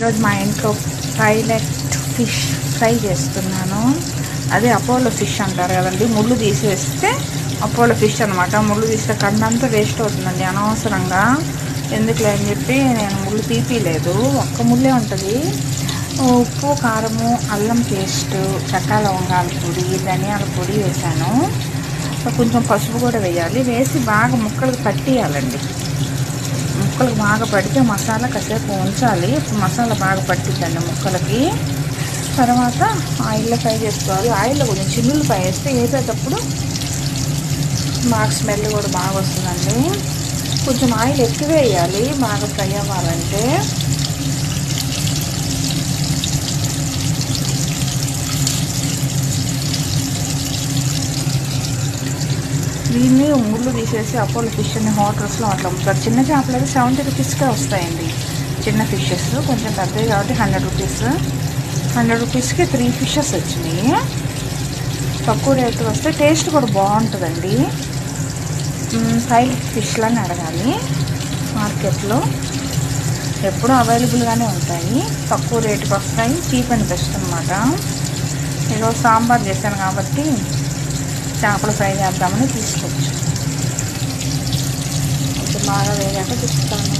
ఈరోజు మా ఇంట్లో పైలట్ ఫిష్ ఫ్రై చేస్తున్నాను. అదే అపోలో ఫిష్ అంటారు కదండి, ముళ్ళు తీసేస్తే అపోలో ఫిష్ అనమాట. ముళ్ళు తీస్తే కండంతా వేస్ట్ అవుతుందండి అనవసరంగా. ఎందుకులే అని చెప్పి నేను ముళ్ళు తీపిలేదు, ఒక్క ముళ్ళే ఉంటుంది. ఉప్పు, కారము, అల్లం పేస్టు, చెక్క లవంగాల పొడి, ధనియాల పొడి వేసాను. కొంచెం పసుపు కూడా వేయాలి. వేసి బాగా ముక్కలకు పట్టియాలండి. ముక్కలకు బాగా పడితే మసాలా కాసేపు ఉంచాలి. మసాలా బాగా పట్టిద్దండి ముక్కలకి. తర్వాత ఆయిల్లో ఫ్రై చేసుకోవాలి. ఆయిల్లో కొంచెం చిన్నులపాయ వేస్తే వేసేటప్పుడు బాగా స్మెల్ కూడా బాగా వస్తుందండి. కొంచెం ఆయిల్ ఎక్కువ వేయాలి బాగా ఫ్రై అవ్వాలంటే. దీన్ని ముళ్ళు తీసేసి అపోలో ఫిష్ని హోటల్స్లో అట్లా అమ్ముతారు. చిన్న చేపలు అయితే 70 రూపీస్కే వస్తాయండి. చిన్న ఫిషెస్ కొంచెం పెద్దవి కాబట్టి 100 రూపీస్. 100 రూపీస్కి 3 ఫిషెస్ వచ్చినాయి. తక్కువ రేటు వస్తే టేస్ట్ కూడా బాగుంటుందండి. పైలట్ ఫిష్లని అడగాలి, మార్కెట్లో ఎప్పుడూ అవైలబుల్గానే ఉంటాయి. తక్కువ రేటుకి వస్తాయి, చీప్ అండ్ బెస్ట్ అనమాట. ఈరోజు సాంబార్ చేశాను కాబట్టి చేపలు ఫ్రై చేద్దామని తీసుకోవచ్చు. కొంచెం బాగా వేగాక తిప్పుతాను.